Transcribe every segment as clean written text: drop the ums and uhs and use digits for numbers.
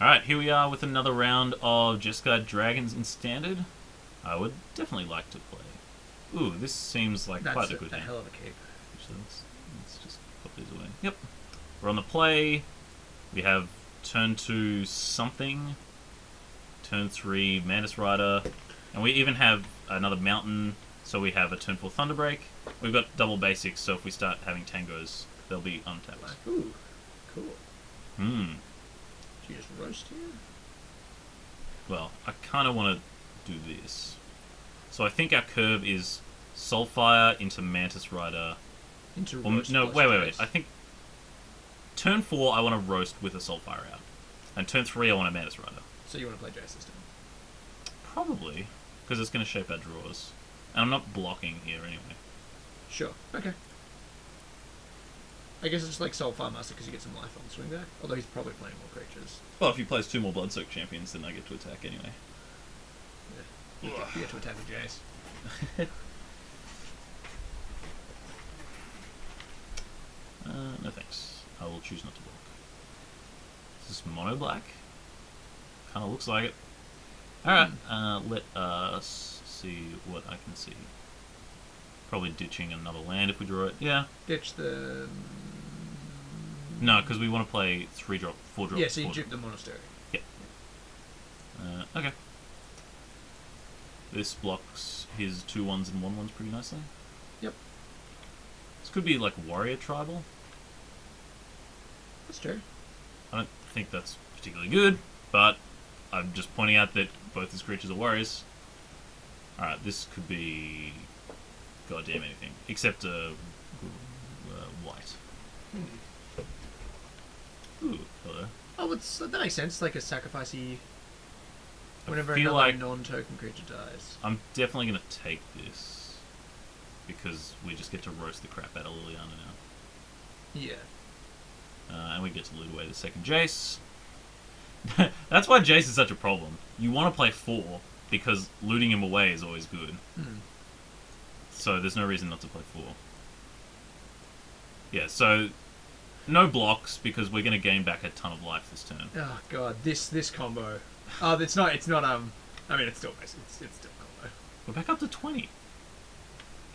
Alright, here we are with another round of Jeskai Dragons in Standard. I would definitely like to play. Ooh, this seems like quite a good hand. That's a hell of a cape. Actually, let's just put these away. Yep. We're on the play. We have turn 2 something. Turn 3 Mantis Rider. And we even have another mountain, so we have a turn 4 Thunderbreak. We've got double basics, so if we start having tangos, they'll be untapped. Ooh, cool. Hmm. Did you just roast here? Well, I kind of want to do this. So I think our curve is Soulfire into Mantis Rider. Into Or, roast no, plus wait. Jace. I think turn 4 I want to roast with a Soulfire out. And turn 3 I want a Mantis Rider. So you want to play Jace this time? Probably. Because it's going to shape our draws. And I'm not blocking here anyway. Sure. Okay. I guess it's just like Soulfire Master because you get some life on swing back. Although he's probably playing more creatures. Well, if he plays 2 more Bloodsoak Champions, then I get to attack anyway. Yeah. You get to attack with Jace. No thanks. I will choose not to block. Is this mono black? Kind of looks like it. Alright, let us see what I can see. Probably ditching another land if we draw it. Yeah. Ditch the... No, because we want to play 3-drop, 4-drop. Yeah, so you 4-drop. juke the Monastery. Yep. Okay. This blocks his 2-1s and 1-1s pretty nicely. Yep. This could be like Warrior Tribal. That's true. I don't think that's particularly good, but I'm just pointing out that both his creatures are warriors. Alright, this could be goddamn anything, except white. Ooh, hello. Oh, that makes sense. Like a sacrificey... Whenever feel another like non-token creature dies. I'm definitely going to take this, because we just get to roast the crap out of Liliana now. Yeah. And we get to loot away the second Jace. That's why Jace is such a problem. You want to play 4, because looting him away is always good. So there's no reason not to play 4. Yeah, so no blocks, because we're going to gain back a ton of life this turn. Oh god, this combo. Oh, it's not. I mean, it's still basic. It's still a combo. We're back up to 20.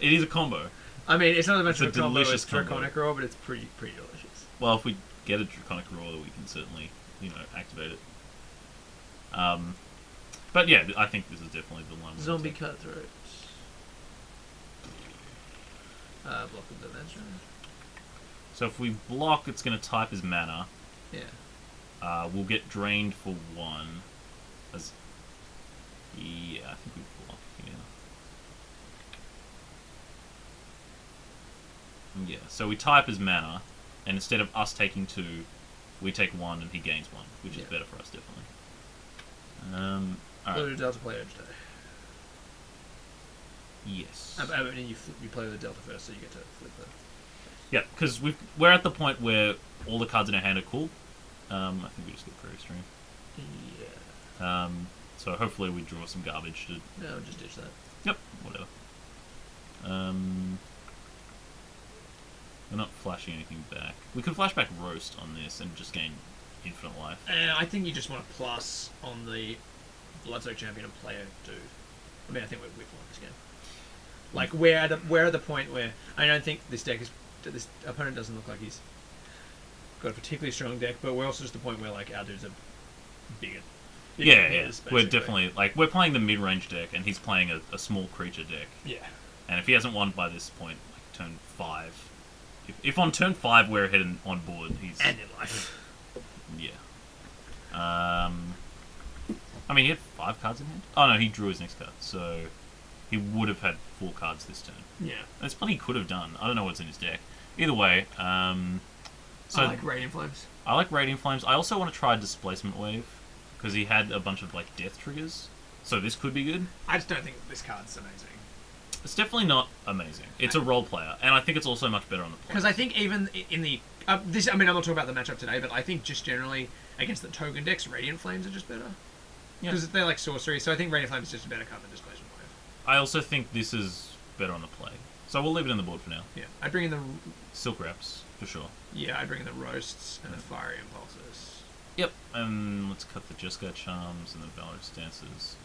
It is a combo. I mean, it's not as much It's of a a combo as delicious combo. Draconic Roar, but it's pretty delicious. Well, if we get a Draconic Roar, we can certainly, activate it. But yeah, I think this is definitely the one. Zombie Cutthroat. Block of the Dimension. So if we block, it's going to type as mana. Yeah. We'll get drained for 1. Yeah, I think we block here. Yeah, so we type as mana, and instead of us taking 2, we take 1 and he gains 1, which is better for us, definitely. Alright. Blue Delta play Urge Day. Yes. And you play the Delta first, so you get to flip the... Yeah, because we're at the point where all the cards in our hand are cool. I think we just get Prairie Stream. Yeah. So hopefully we draw some garbage to... No, just ditch that. Yep, whatever. We're not flashing anything back. We could flash back Roast on this and just gain infinite life. I think you just want to plus on the Bloodsoak Champion and play a dude. I mean, I think we've won this game. Like, we're at the point where... I don't think this deck is... This opponent doesn't look like he's got a particularly strong deck, but we're also just at the point where, like, our dudes are bigger. Yeah. Basically. We're definitely... Like, we're playing the mid-range deck, and he's playing a small creature deck. Yeah. And if he hasn't won by this point, like, turn 5... If on turn 5 we're ahead on board, he's... And in life. Yeah. I mean, he had 5 cards in hand? Oh, no, he drew his next card, so... He would have had 4 cards this turn. Yeah. That's what he could have done. I don't know what's in his deck. Either way, so I like Radiant Flames. I like Radiant Flames. I also want to try Displacement Wave, because he had a bunch of, like, death triggers. So this could be good. I just don't think this card's amazing. It's definitely not amazing. It's a role player, and I think it's also much better on the play. Because I think even in the... I mean, I'm not talking about the matchup today, but I think just generally against the token decks, Radiant Flames are just better. Because they're like sorcery, so I think Radiant Flames is just a better card than Displacement Wave. I also think this is better on the play. So we'll leave it on the board for now. Yeah. I'd bring in the... Silk Wraps, for sure. Yeah, I'd bring in the Roasts and the Fiery Impulses. Yep, and let's cut the Jeskai charms and the Valorous Stances.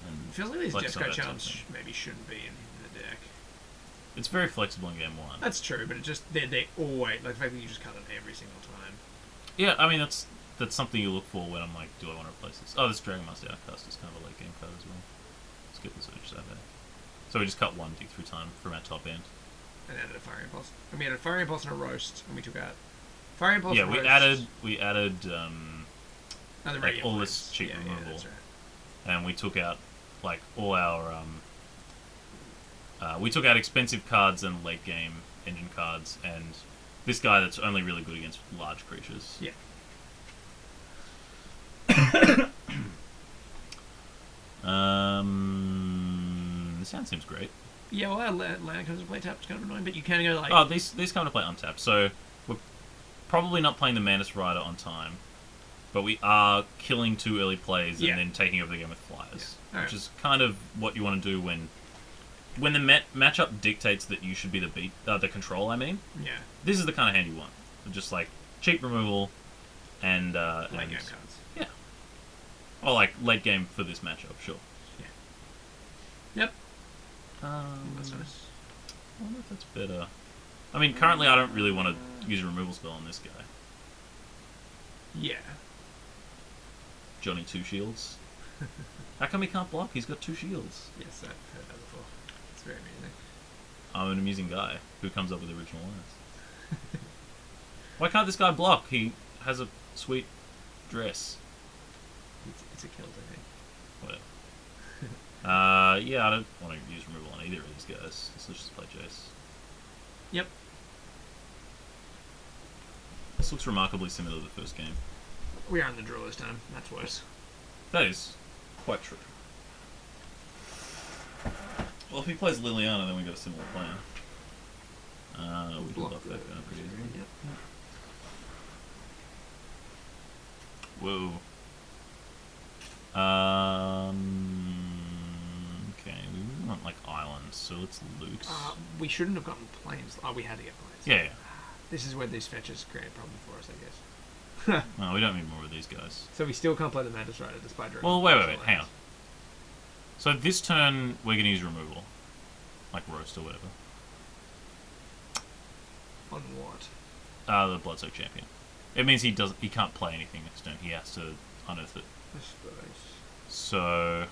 And It feels like these flex on Jeskai that type of charms thing. maybe shouldn't be in the deck. It's very flexible in game 1. That's true, but it just they always like the fact that you just cut it every single time. Yeah, I mean that's something you look for when I'm like, do I want to replace this? Oh, this Dragon Master Outcast is kind of a late game card as well. Let's get this Urge Saber. So we just cut 1 dig through time from our top end. And added a Fire Impulse. And we added Fire Impulse and a Roast, and we took out Fire Impulse. Yeah, and we Roast. added Another like Radiant all Flames. this cheap Yeah, removal, that's right. and we took out like all our we took out expensive cards and late game engine cards, and this guy that's only really good against large creatures. Yeah. This sound seems great. Yeah, well, land comes into play tapped. It's kind of annoying, but you can go like. Oh, these come to play untapped, so we're probably not playing the Mantis Rider on time, but we are killing 2 early plays Yeah. and then taking over the game with flyers, Yeah. which is kind of what you want to do when the matchup dictates that you should be the control. I mean, Yeah. this is the kind of hand you want, just like cheap removal and Late game cards. yeah, or like late game for this matchup, sure. Yep. That's That's nice. I wonder if that's better. I mean, currently I don't really want to use a removal spell on this guy. Yeah. Johnny 2 shields. How come he can't block? He's got 2 shields. Yes, I've heard that before. It's very amusing. I'm an amusing guy who comes up with original lines. Why can't this guy block? He has a sweet dress. It's a kilt, I think. Whatever. Yeah, I don't want to use removal on either of these guys. Let's just play Jace. Yep. This looks remarkably similar to the first game. We are in the draw this time. That's worse. That is quite true. Well, if he plays Liliana, then we got a similar plan. We can block that guy pretty easily. Yep. Whoa. Okay, we want like islands, so let's loot. We shouldn't have gotten planes. Oh, we had to get planes. Yeah. This is where these fetches create a problem for us, I guess. No, we don't need more of these guys. So we still can't play the Mantis Rider despite drawing. Well, wait, hang on. So this turn, we're going to use removal. Like Roast or whatever. On what? The Bloodsoak Champion. It means he can't play anything next turn. He has to unearth it. I suppose. So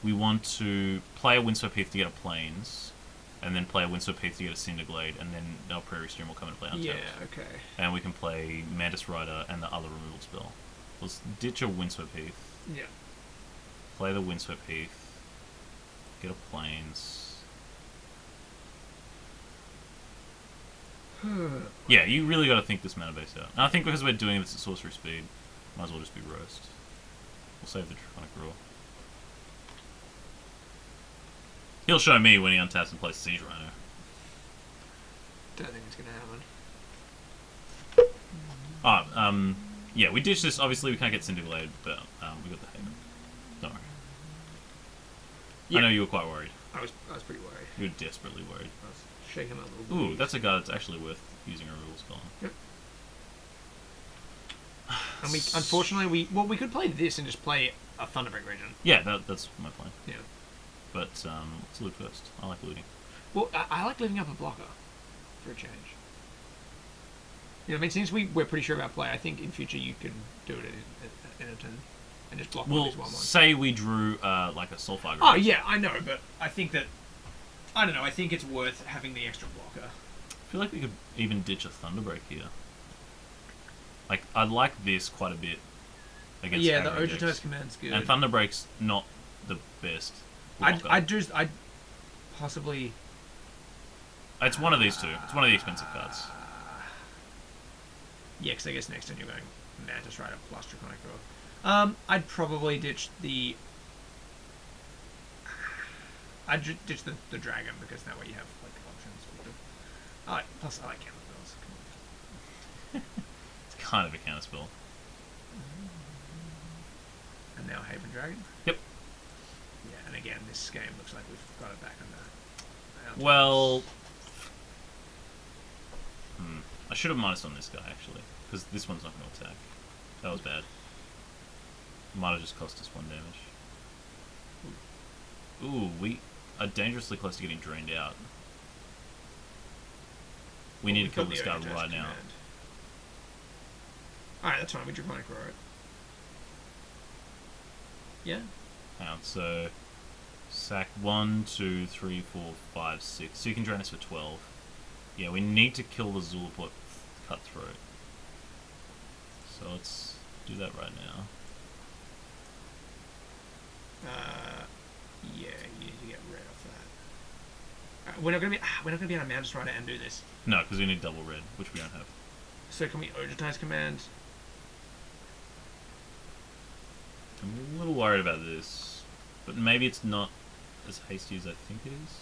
we want to play a Windswept Heath to get a Plains, and then play a Windswept Heath to get a Cinderglade, and then our Prairie Stream will come and play untapped. Yeah, okay. And we can play Mantis Rider and the other removal spell. Let's ditch a Windswept Heath, Yeah. play the Windswept Heath, get a Plains. Yeah, you really got to think this mana base out. And I think because we're doing this at sorcery speed, might as well just be Roast. We'll save the Draconic Roar. He'll show me when he untaps and plays Siege Rhino. Don't think it's gonna happen. Oh, yeah, we ditched this. Obviously, we can't get Cinderglade, but we got the Haven. Don't worry. Yeah. I know you were quite worried. I was pretty worried. You were desperately worried. I was shaking my little Ooh, booties. that's a guy that's actually worth using a removal spell on. Yep. And we, unfortunately, we could play this and just play a Thunderbreak region. Yeah, that's my plan. Yeah. But let's loot first. I like looting. Well, I like leaving up a blocker for a change. You know, I mean, since we're pretty sure about play, I think in future you can do it in a turn and just block one Well, of these 1/1s. say we drew like a Soulfire. Oh yeah, I know, but I think that I don't know. I think it's worth having the extra blocker. I feel like we could even ditch a Thunderbreak here. Like, I like this quite a bit against Yeah, the aggro Ojito's decks. command's good. And Thunderbreak's not the best blocker. I'd possibly. It's one of these two. It's one of the expensive cards. Yeah, because I guess next turn you're going Mantis Rider plus Draconic Roar. I'd probably ditch the. Ditch the dragon because that way you have like options. Plus I like counter spells. Come It's kind of a counter spell. on. And now Haven Dragon. Yep. Yeah, and again, this game looks like we've got it back on the. Well, I should have minus on this guy actually, because this one's not going to attack. That was bad. Might have just cost us 1 damage. Ooh, we are dangerously close to getting drained out. We need to kill this guy right now. Alright, that's fine. We Draconic Roar it. Yeah. Hang on, so... Sack 1, 2, 3, 4, 5, 6. So you can drain us for 12. Yeah, we need to kill the Zulaport Cutthroat. So let's do that right now. Yeah, you need to get rid of that. We're not gonna be able to Mantis Rider and do this. No, because we need double red, which we don't have. So can we Ojutize command? I'm a little worried about this, but maybe it's not as hasty as I think it is.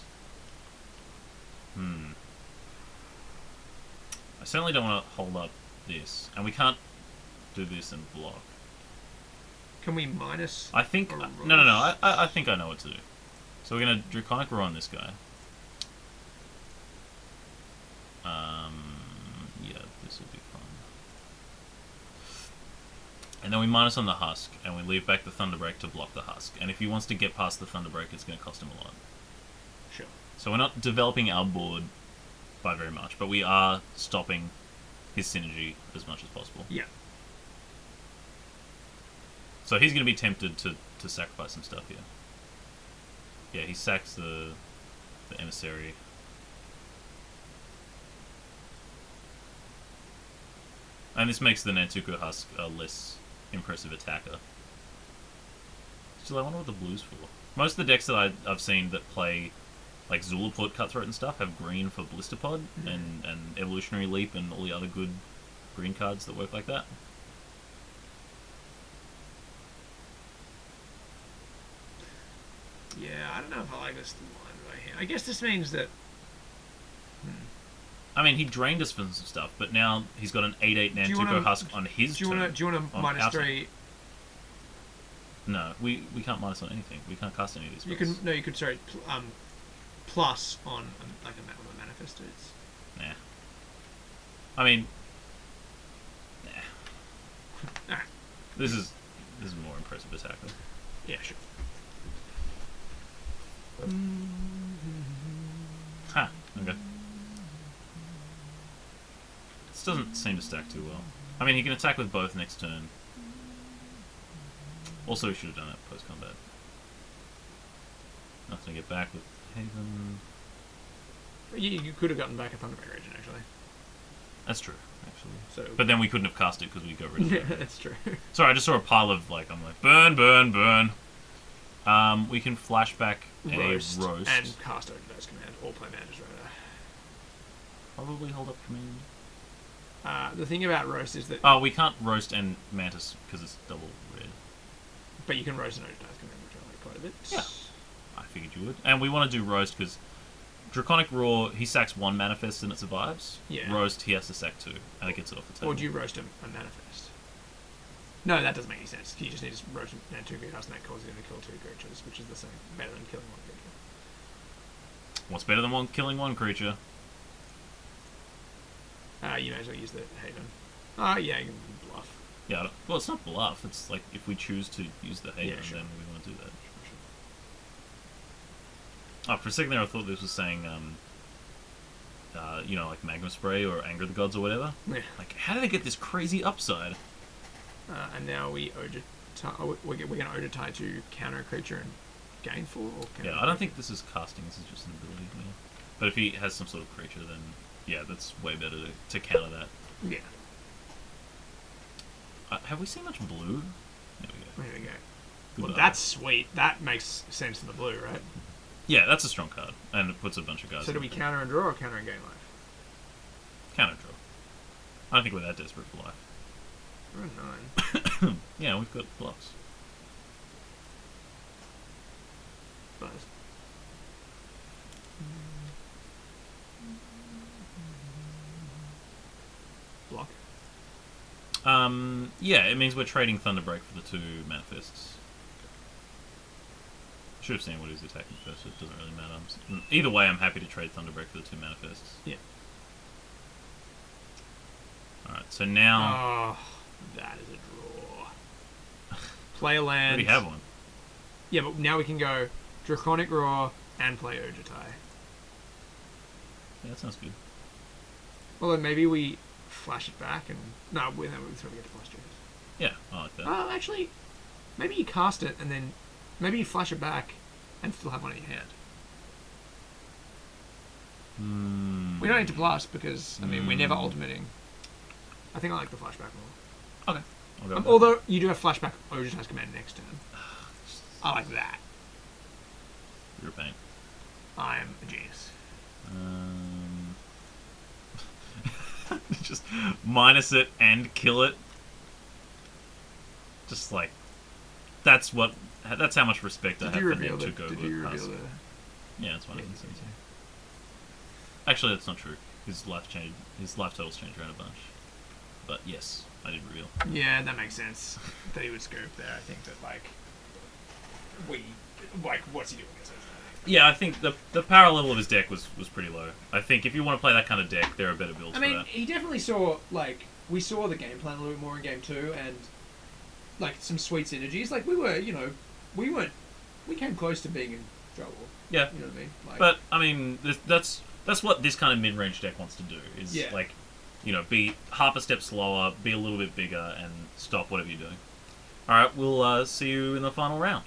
I certainly don't want to hold up this, and we can't do this and block. Can we minus? I think no. I think I know what to do. So we're gonna Draconic Roar on this guy. Yeah, this will be fun. And then we minus on the Husk, and we leave back the Thunderbreak to block the Husk. And if he wants to get past the Thunderbreak, it's going to cost him a lot. Sure. So we're not developing our board by very much, but we are stopping his synergy as much as possible. Yeah. So he's going to be tempted to sacrifice some stuff here. Yeah, he sacks the Emissary. And this makes the Nantuko Husk a less impressive attacker. Still, I wonder what the blue's for. Most of the decks that I've seen that play like Zulaport Cutthroat and stuff have green for Blisterpod and Evolutionary Leap and all the other good green cards that work like that. Yeah, I don't know if I like this line right here. I guess this means that... I mean, he drained us for some stuff, but now he's got an 8/8 Nantuko Husk on his turn. Do you want to minus 3? No, we can't minus on anything. We can't cast any of these spells. You could sorry, plus on like a manifest dudes. Nah. I mean, nah. Alright. This is more impressive attacker. Yeah, sure. Ha. Okay. This doesn't seem to stack too well. I mean, he can attack with both next turn. Also, we should have done it post-combat. Nothing to get back with Haven. You could have gotten back a Thunderbreak region, actually. That's true, actually. So, but then we couldn't have cast it because we got rid of it. Yeah, that's true. Sorry, I just saw a pile of, like, I'm like, burn, burn, burn. We can flashback Roast. a Roast. And cast Ojutize command, or play Mantis Rider. Probably hold up command. The thing about Roast is that... Oh, we can't Roast and Mantis because it's double red. But you can Roast and Ojutize command, which I like quite a bit. Yeah. I figured you would. And we want to do Roast because Draconic Roar, he sacks 1 Manifest and it survives. Yeah. Roast, he has to sack 2 and it gets it off the table. Or do you Roast a Manifest? No, that doesn't make any sense. You just need to Roast Nantuko House and that causes him to kill 2 creatures, which is the same. Better than killing 1 creature. What's better than killing 1 creature? You may as well use the Haven. Yeah, you can bluff. Yeah, well, it's not bluff. It's like if we choose to use the Haven, Yeah, sure. then we want to do that. Oh, for a second there, I thought this was saying, you know, like Magma Spray or Anger the Gods or whatever. Yeah. Like, how did they get this crazy upside? And now we're going to Ojutize to counter a creature and gain 4? Or Yeah, I don't think this is casting. This is just an ability. Yeah. But if he has some sort of creature, then yeah, that's way better to counter that. Yeah. Have we seen much blue? There we go. There we go. Good Well, eye. that's sweet. That makes sense to the blue, right? Yeah, that's a strong card, and it puts a bunch of guys. So do we counter and draw or counter and gain life? Counter draw. I don't think we're that desperate for life. We're 9. Yeah, we've got bluffs. Buzz. Block. Yeah, it means we're trading Thunderbreak for the 2 manifests. Should have seen what he's attacking first, so it doesn't really matter. Either way, I'm happy to trade Thunderbreak for the 2 manifests. Yeah. Alright, so now... Oh, that is a draw. play a We land. already have one. Yeah, but now we can go Draconic Roar and play Ojutai. Yeah, that sounds good. Well, then maybe we flash it back and... No, we sort of get to flash it. Yeah, I like that. Actually, maybe you cast it and then... Maybe you flash it back and still have one in your hand. We don't need to blast because, I mean, we're never ultimating. I think I like the flashback more. Okay. I'll go with that. Although, you do have flashback Ojutai's command next turn. I like that. You're a pain. I am a genius. Just minus it and kill it. Just like that's how much respect I have for him to go Did you with reveal us. the... Yeah, that's fine. Actually, that's not true. His life totals changed around a bunch. But yes, I did reveal. Yeah, that makes sense. That he would scoop there. I think that, like... what's he doing against us? Yeah, I think the power level of his deck was pretty low. I think if you want to play that kind of deck, there are better builds for that. He definitely saw, like... We saw the game plan a little bit more in Game 2, and... Like, some sweet synergies. Like, we were, you know... We came close to being in trouble. Yeah. You know what I mean? Like, But, I mean, that's what this kind of mid-range deck wants to do. Is, like, you know, be half a step slower, be a little bit bigger, and stop whatever you're doing. Alright, we'll see you in the final round.